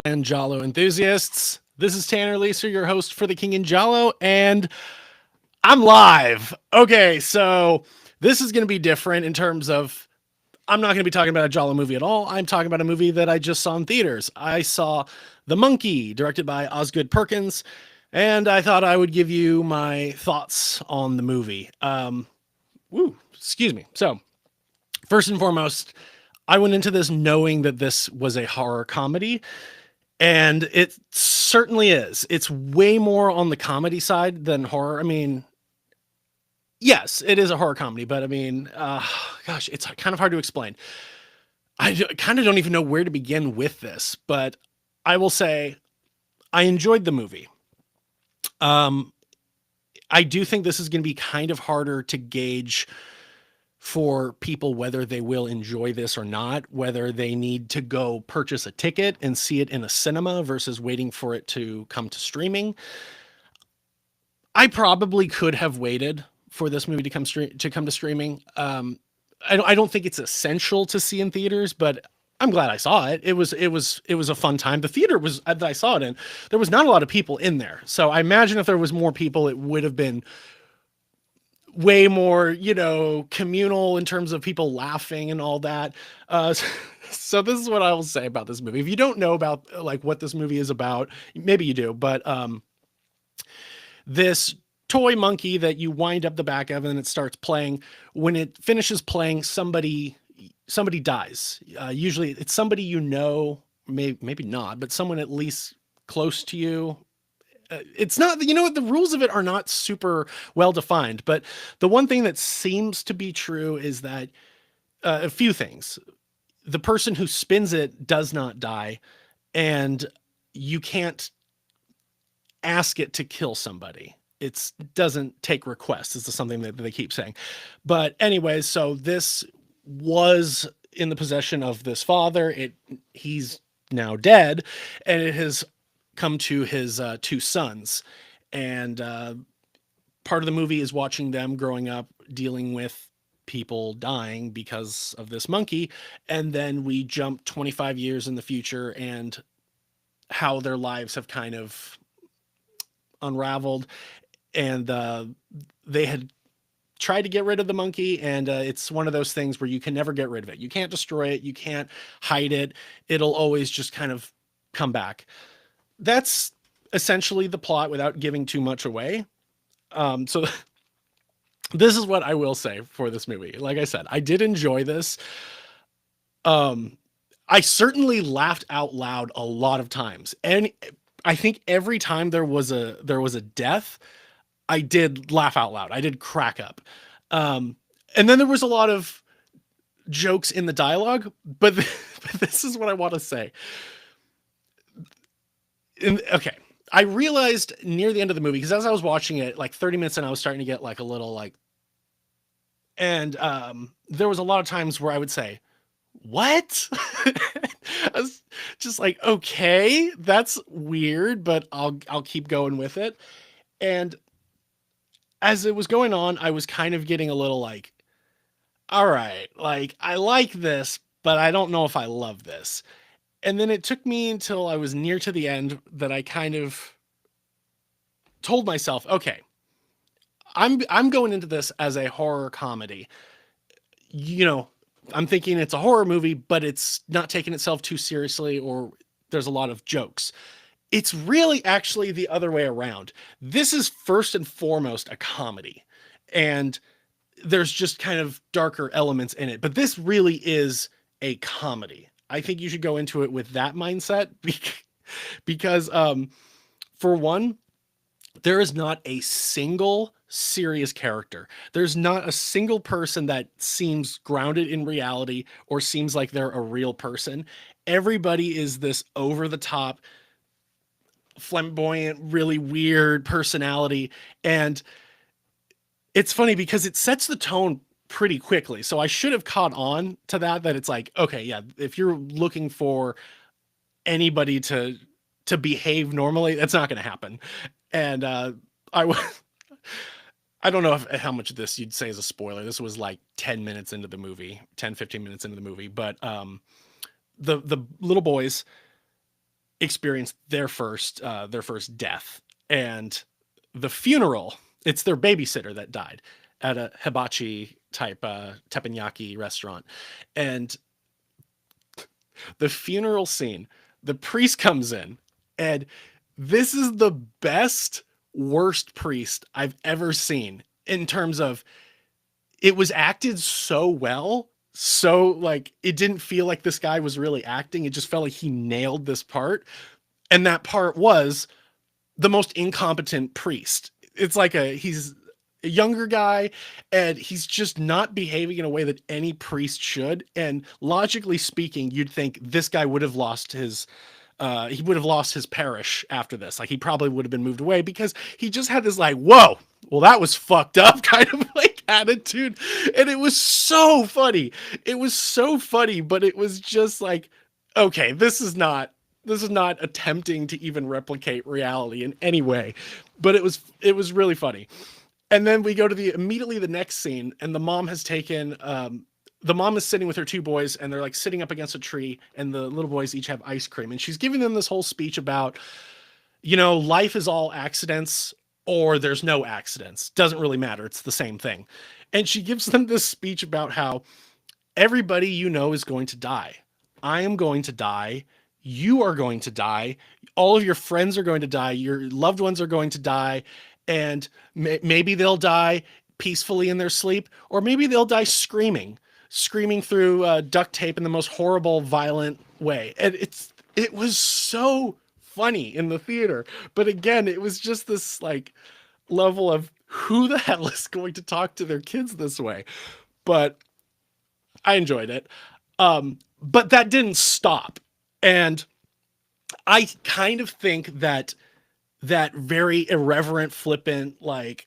and Jalo enthusiasts. This is Tanner Leeser, your host for the King and Jalo, and I'm live. Okay, so this is going to be different in terms of I'm not going to be talking about a Jalo movie at all. I'm talking about a movie that I just saw in theaters. I saw The Monkey, directed by Osgood Perkins, and I thought I would give you my thoughts on the movie. Excuse me. So, first and foremost, I went into this knowing that this was a horror comedy. And it certainly is. It's way more on the comedy side than horror. I mean, yes, it is a horror comedy, but I mean, gosh, it's kind of hard to explain. Kind of don't even know where to begin with this, but I will say I enjoyed the movie. Um, I do think this is going to be kind of harder to gauge for people whether they will enjoy this or not, whether they need to go purchase a ticket and see it in a cinema versus waiting for it to come to streaming. I probably could have waited for this movie to come to streaming. I don't think it's essential to see in theaters, but I'm glad I saw it. It was a fun time. The theater was that I saw it in. There was not a lot of people in there, so I imagine if there was more people, it would have been way more, communal in terms of people laughing and all that. So this is what I will say about this movie. If you don't know about like what this movie is about, maybe you do, but this toy monkey that you wind up the back of and it starts playing. When it finishes playing, somebody dies. Usually it's somebody maybe not, but someone at least close to you. It's not, what the rules of it are not super well defined, but the one thing that seems to be true is that a few things. The person who spins it does not die, and you can't ask it to kill somebody. It doesn't take requests. This is something that they keep saying. But anyways, so this was in the possession of this father. He's now dead, and it has come to his two sons. And part of the movie is watching them growing up, dealing with people dying because of this monkey. And then we jump 25 years in the future and how their lives have kind of unraveled. And they had tried to get rid of the monkey, and it's one of those things where you can never get rid of it. You can't destroy it. You can't hide it. It'll always just kind of come back. That's essentially the plot without giving too much away. So this is what I will say for this movie. Like I said, I did enjoy this. I certainly laughed out loud a lot of times, and I think every time there was a death, I did laugh out loud. I did crack up. And then there was a lot of jokes in the dialogue, but this is what I want to say. Okay. I realized near the end of the movie, because as I was watching it, like 30 minutes in, I was starting to get like a little like, and there was a lot of times where I would say, what? I was just like, okay, that's weird, but I'll keep going with it. And as it was going on, I was kind of getting a little like, all right, like I like this, but I don't know if I love this. And then it took me until I was near to the end that I kind of told myself, okay, I'm going into this as a horror comedy. You know, I'm thinking it's a horror movie, but it's not taking itself too seriously, or there's a lot of jokes. It's really actually the other way around. This is first and foremost a comedy, and there's just kind of darker elements in it, but this really is a comedy. I think you should go into it with that mindset because for one, there is not a single serious character. There's not a single person that seems grounded in reality or seems like they're a real person. Everybody is this over the top, flamboyant, really weird personality. And it's funny because it sets the tone pretty quickly. So I should have caught on to that it's like, okay, yeah, if you're looking for anybody to behave normally, that's not going to happen. And I I don't know how much of this you'd say is a spoiler. This was like 10 minutes into the movie, 10, 15 minutes into the movie, but the little boys, experience their first death. And the funeral, it's their babysitter that died at a hibachi type teppanyaki restaurant. And the funeral scene, the priest comes in, and this is the best worst priest I've ever seen in terms of it was acted so well. So like it didn't feel like this guy was really acting. It just felt like he nailed this part. And that part was the most incompetent priest. It's like he's a younger guy and he's just not behaving in a way that any priest should. And logically speaking, you'd think this guy would have lost his he would have lost his parish after this. Like he probably would have been moved away because he just had this like, whoa, well, that was fucked up kind of like attitude. And it was so funny. It was so funny, but it was just like, okay, this is not attempting to even replicate reality in any way. But it was really funny. And then we go to the immediately the next scene, and the mom has taken the mom is sitting with her two boys, and they're like sitting up against a tree, and the little boys each have ice cream, and she's giving them this whole speech about, you know, life is all accidents or there's no accidents. Doesn't really matter. It's the same thing. And she gives them this speech about how everybody you know is going to die. I am going to die. You are going to die. All of your friends are going to die. Your loved ones are going to die. And maybe they'll die peacefully in their sleep, or maybe they'll die screaming through duct tape in the most horrible, violent way. And it was so funny in the theater. But again, it was just this like level of who the hell is going to talk to their kids this way? But I enjoyed it. But that didn't stop. And I kind of think that that very irreverent, flippant, like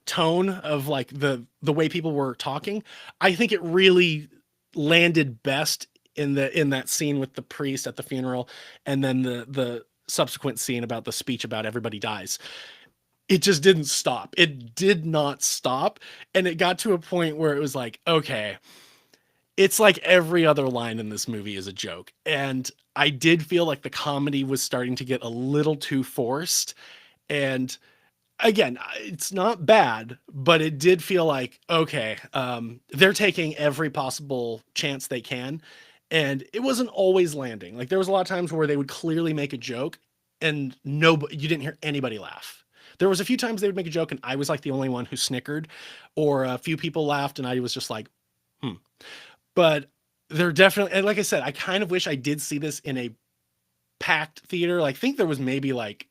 tone of like the way people were talking, I think it really landed best in that scene with the priest at the funeral, and then the subsequent scene about the speech about everybody dies. It just didn't stop. It did not stop, and it got to a point where it was like, okay, it's like every other line in this movie is a joke. And I did feel like the comedy was starting to get a little too forced. And again, it's not bad, but it did feel like, okay, they're taking every possible chance they can. And it wasn't always landing. Like there was a lot of times where they would clearly make a joke and nobody, you didn't hear anybody laugh. There was a few times they would make a joke and I was like the only one who snickered, or a few people laughed and I was just like, hmm. But they're definitely, and like I said, I kind of wish I did see this in a packed theater. Like, I think there was maybe like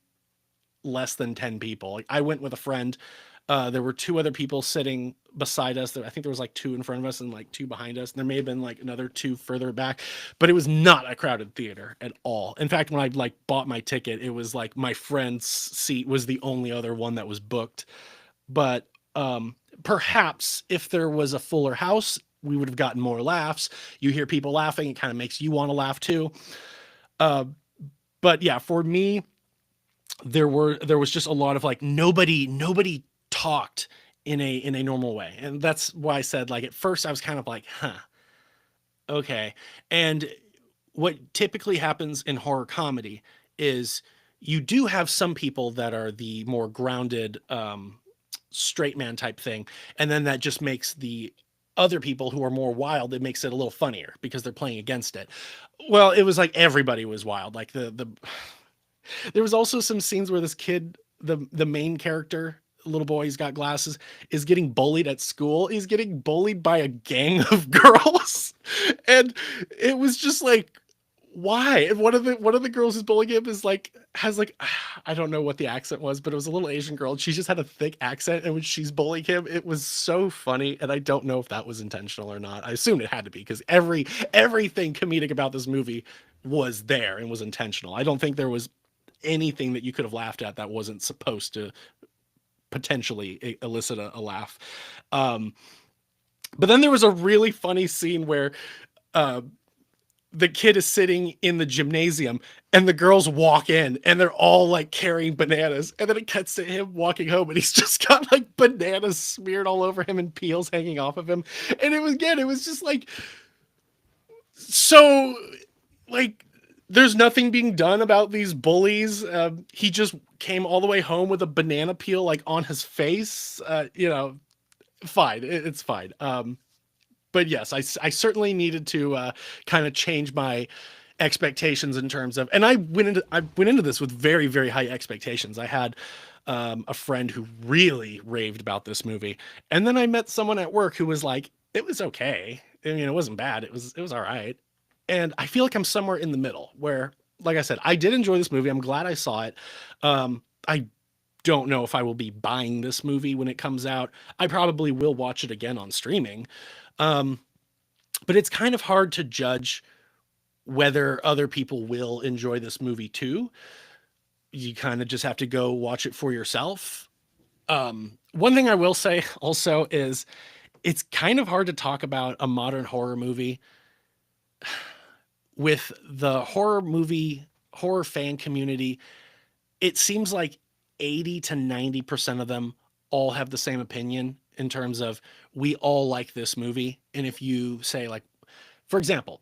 less than 10 people. Like, I went with a friend. There were two other people sitting beside us. I think there was like two in front of us and like two behind us. And there may have been like another two further back, but it was not a crowded theater at all. In fact, when I like bought my ticket, it was like my friend's seat was the only other one that was booked. But perhaps if there was a fuller house, we would have gotten more laughs. You hear people laughing, it kind of makes you want to laugh too. Uh, but yeah, for me, there was just a lot of like nobody talked in a normal way, and that's why I said like at first I was kind of like, huh, okay. And what typically happens in horror comedy is you do have some people that are the more grounded straight man type thing, and then that just makes the other people who are more wild, it makes it a little funnier because they're playing against it. Well, it was like everybody was wild. Like the there was also some scenes where this kid, the main character, little boy, he's got glasses, is getting bullied at school. He's getting bullied by a gang of girls. And it was just like, why? And one of the girls who's bullying him is like has like I don't know what the accent was, but it was a little Asian girl. And she just had a thick accent, and when she's bullying him, it was so funny. And I don't know if that was intentional or not. I assume it had to be because everything comedic about this movie was there and was intentional. I don't think there was anything that you could have laughed at that wasn't supposed to potentially elicit a laugh. Um, but then there was a really funny scene where uh, the kid is sitting in the gymnasium and the girls walk in and they're all like carrying bananas, and then it cuts to him walking home and he's just got like bananas smeared all over him and peels hanging off of him. And it was just like so like there's nothing being done about these bullies. He just came all the way home with a banana peel like on his face. Fine, it's fine. But yes, I certainly needed to kind of change my expectations in terms of, and I went into this with very very high expectations. I had a friend who really raved about this movie, and then I met someone at work who was like, it was okay. I mean, it wasn't bad. It was all right. And I feel like I'm somewhere in the middle where, like I said, I did enjoy this movie. I'm glad I saw it. I don't know if I will be buying this movie when it comes out. I probably will watch it again on streaming. Um, but it's kind of hard to judge whether other people will enjoy this movie too. You kind of just have to go watch it for yourself. One thing I will say also is it's kind of hard to talk about a modern horror movie with the horror fan community. It seems like 80 to 90% of them all have the same opinion in terms of we all like this movie. And if you say, like, for example,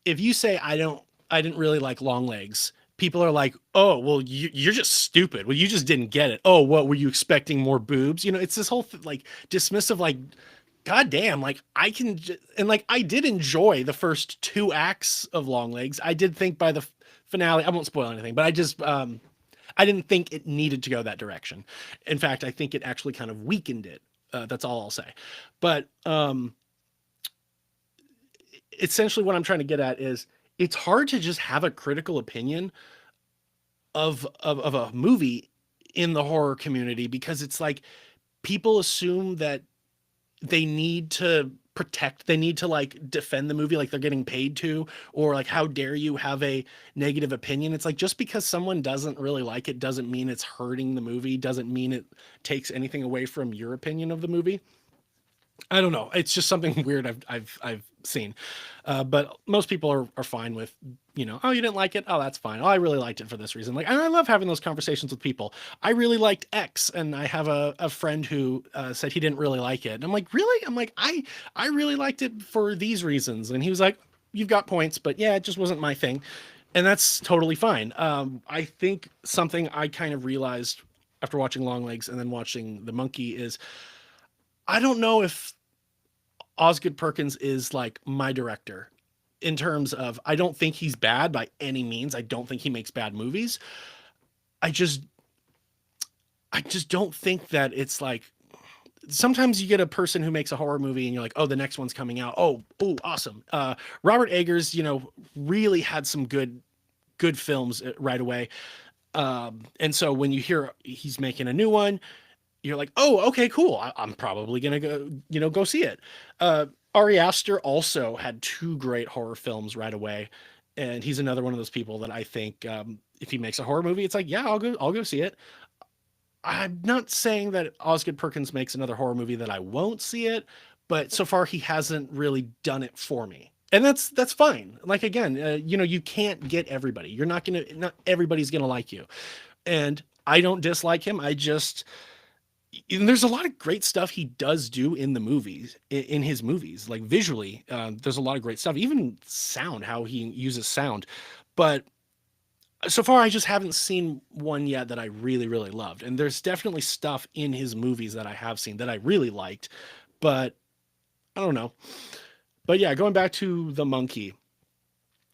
if you say I didn't really like Long Legs, people are like, oh well, you're just stupid. Well, you just didn't get it. Oh, what were you expecting, more boobs? It's this whole like dismissive, like, god damn, like and like I did enjoy the first two acts of Long Legs. I did think by the finale, I won't spoil anything, but I didn't think it needed to go that direction. In fact, I think it actually kind of weakened it. That's all I'll say. But essentially, what I'm trying to get at is it's hard to just have a critical opinion of a movie in the horror community, because it's like people assume that they need to like defend the movie like they're getting paid to, or like, how dare you have a negative opinion. It's like, just because someone doesn't really like it doesn't mean it's hurting the movie, doesn't mean it takes anything away from your opinion of the movie. I don't know. It's just something weird I've seen. But most people are fine with, oh, you didn't like it? Oh, that's fine. Oh, I really liked it for this reason. Like, and I love having those conversations with people. I really liked X, and I have a friend who said he didn't really like it. And I'm like, really? I'm like, I really liked it for these reasons. And he was like, you've got points, but yeah, it just wasn't my thing. And that's totally fine. I think something I kind of realized after watching Long Legs and then watching The Monkey is, I don't know if Osgood Perkins is like my director in terms of, I don't think he's bad by any means. I don't think he makes bad movies. I just I just don't think that it's like, sometimes you get a person who makes a horror movie and you're like, oh, the next one's coming out. Oh, awesome. Robert Eggers, really had some good films right away. And so when you hear he's making a new one, you're like, oh, okay, cool. I'm probably gonna go see it. Ari Aster also had two great horror films right away, and he's another one of those people that I think, if he makes a horror movie, it's like, yeah, I'll go see it. I'm not saying that Osgood Perkins makes another horror movie that I won't see it, but so far he hasn't really done it for me. And that's fine. Like, again, you can't get everybody. Not everybody's gonna like you. And I don't dislike him. I just, and there's a lot of great stuff he does do in the movies, in his movies, like visually. There's a lot of great stuff, even sound, how he uses sound. But so far, I just haven't seen one yet that I really, really loved. And there's definitely stuff in his movies that I have seen that I really liked, but I don't know. But yeah, going back to The Monkey,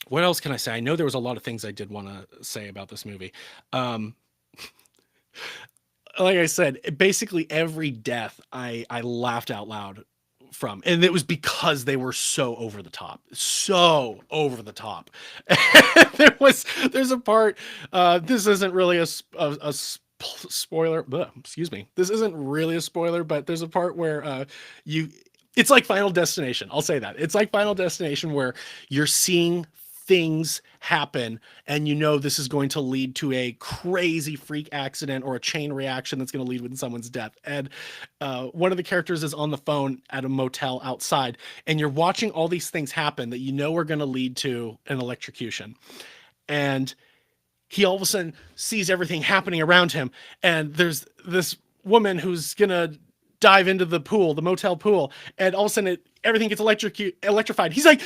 what else can I say? I know there was a lot of things I did want to say about this movie. Um, like I said, basically every death I laughed out loud from, and it was because they were so over the top. There's a part, this isn't really spoiler, excuse me, this isn't really a spoiler, but there's a part where you it's like Final Destination. I'll say that it's like Final Destination, where you're seeing things happen, and this is going to lead to a crazy freak accident or a chain reaction that's going to lead with someone's death. And one of the characters is on the phone at a motel outside, and you're watching all these things happen that are going to lead to an electrocution. And he all of a sudden sees everything happening around him, and there's this woman who's going to dive into the motel pool, and all of a sudden everything gets electrified. He's like,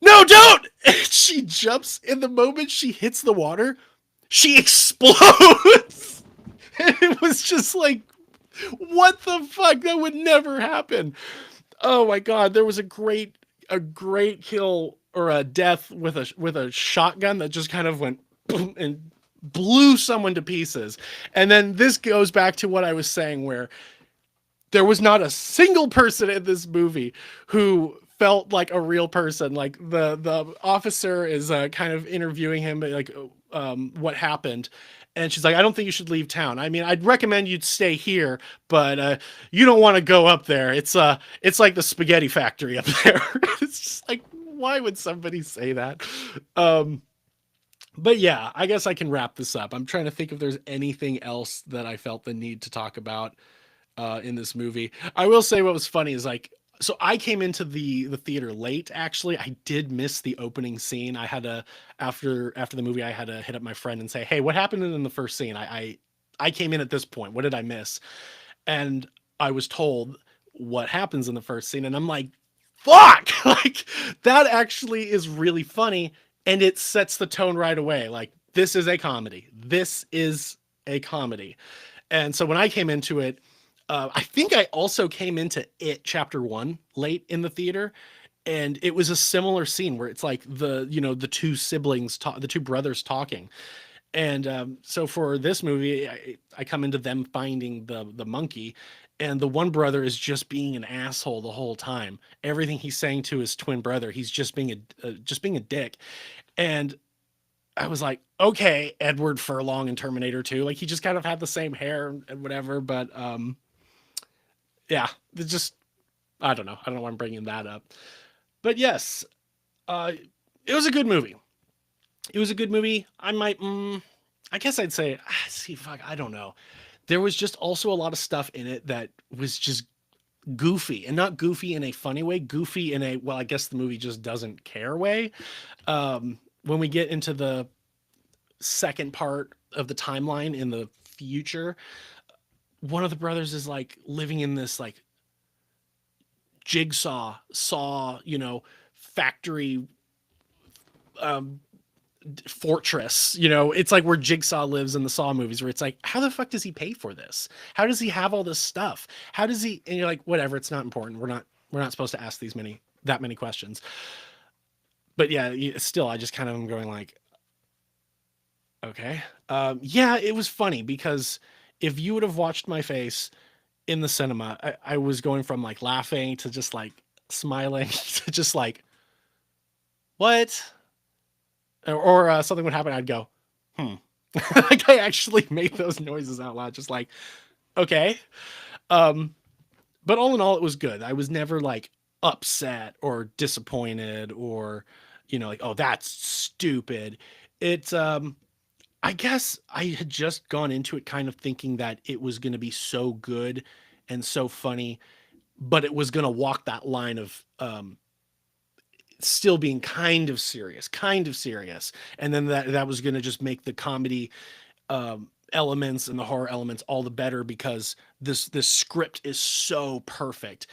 no, don't. And she jumps, and the moment she hits the water, she explodes. And it was just like, what the fuck? That would never happen. Oh my god, there was a great kill or a death with a shotgun that just kind of went boom and blew someone to pieces. And then this goes back to what I was saying, where there was not a single person in this movie who felt like a real person. Like the officer is kind of interviewing him, like what happened, and she's like, I don't think you should leave town. I mean, I'd recommend you'd stay here, but you don't want to go up there. It's like the spaghetti factory up there. It's just like, why would somebody say that? Um, but yeah, I guess I can wrap this up. I'm trying to think if there's anything else that I felt the need to talk about in this movie. I will say what was funny is like, so I came into the theater late. Actually, I did miss the opening scene. I had to after the movie, I had to hit up my friend and say, "Hey, what happened in the first scene? I came in at this point. What did I miss?" And I was told what happens in the first scene, and I'm like, "Fuck!" Like that actually is really funny, and it sets the tone right away. Like this is a comedy. This is a comedy. And so when I came into it, I think I also came into It Chapter One late in the theater, and it was a similar scene where it's like the two siblings, the two brothers talking, and so for this movie, I come into them finding the monkey, and the one brother is just being an asshole the whole time. Everything he's saying to his twin brother, he's just being a dick, and I was like, okay, Edward Furlong in Terminator 2. Like he just kind of had the same hair and whatever, but yeah, it's just I don't know. I don't know why I'm bringing that up. But yes, uh it was a good movie. It was a good movie. I guess I'd say see fuck, I don't know. There was just also a lot of stuff in it that was just goofy, and not goofy in a funny way, goofy in a, well, I guess the movie just doesn't care way. When we get into the second part of the timeline in the future, one of the brothers is like living in this like jigsaw saw, factory um fortress. It's like where Jigsaw lives in the Saw movies, where it's like, how the fuck does he pay for this? How does he have all this stuff? How does he? And you're like, whatever, it's not important. We're not supposed to ask that many questions. But yeah, still, I just kind of am going like, okay, yeah, it was funny because if you would have watched my face in the cinema, I was going from like laughing to just like smiling to just like, what? Or something would happen, I'd go, hmm. Like I actually made those noises out loud, just like, okay. Um, but all in all, it was good. I was never like upset or disappointed or, like, oh, that's stupid. It's I guess I had just gone into it kind of thinking that it was gonna be so good and so funny, but it was gonna walk that line of still being kind of serious, and then that was going to just make the comedy elements and the horror elements all the better because this script is so perfect.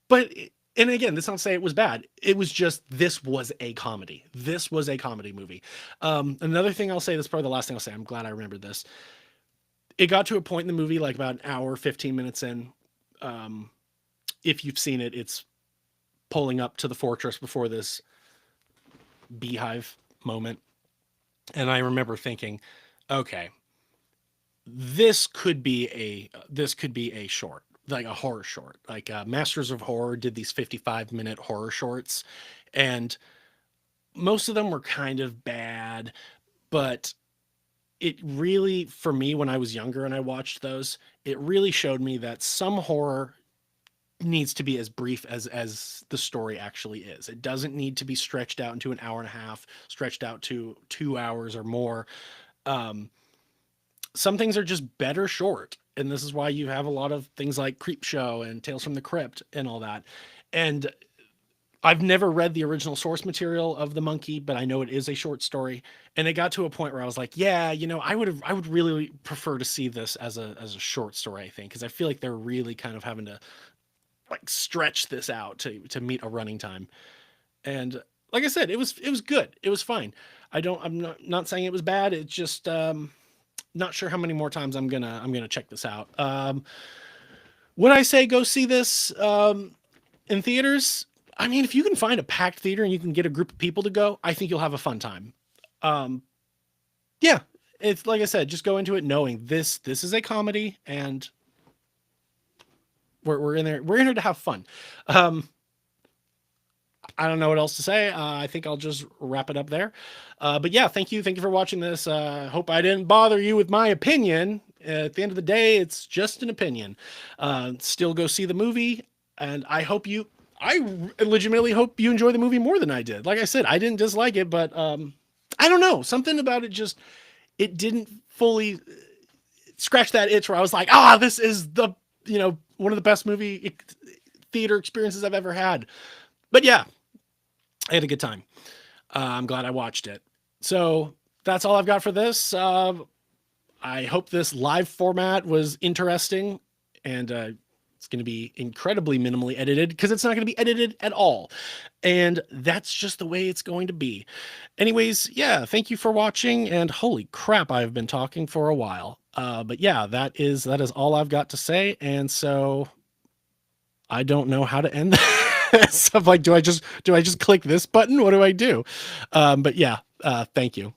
But and again, this not say it was bad. It was just this was a comedy. This was a comedy movie. Another thing I'll say, this is probably the last thing I'll say. I'm glad I remembered this. It got to a point in the movie, like about an hour, 15 minutes in. Um, if you've seen it, it's pulling up to the fortress before this beehive moment. And I remember thinking, okay, this could be a short, like a horror short. Like Masters of Horror did these 55-minute horror shorts, and most of them were kind of bad, but it really, for me, when I was younger and I watched those, it really showed me that some horror needs to be as brief as the story actually is. It doesn't need to be stretched out into an hour and a half, stretched out to 2 hours or more. Um, some things are just better short, and this is why you have a lot of things like Creep Show and Tales from the Crypt and all that. And I've never read the original source material of the monkey, but I know it is a short story. And it got to a point where I was like, yeah, I would really prefer to see this as a short story, I think, because I feel like they're really kind of having to like stretch this out to meet a running time. And like I said, it was good. It was fine. I'm not saying it was bad. It's just not sure how many more times I'm gonna check this out. When I say go see this in theaters, I mean if you can find a packed theater and you can get a group of people to go, I think you'll have a fun time. Um, yeah, it's like I said, just go into it knowing this is a comedy and we're in there. We're in here to have fun. Um, I don't know what else to say. I think I'll just wrap it up there. But yeah, thank you for watching this. Hope I didn't bother you with my opinion. At the end of the day, it's just an opinion. Still go see the movie, and I legitimately hope you enjoy the movie more than I did. Like I said, I didn't dislike it, but I don't know, something about it just it didn't fully scratch that itch where I was like, this is one of the best movie theater experiences I've ever had. But yeah, I had a good time. I'm glad I watched it. So that's all I've got for this. I hope this live format was interesting, and it's going to be incredibly minimally edited because it's not going to be edited at all. And that's just the way it's going to be. Anyways, yeah, thank you for watching. And holy crap, I've been talking for a while. But yeah, that is all I've got to say. And so I don't know how to end this. I'm like, do I just click this button? What do I do? But yeah, thank you.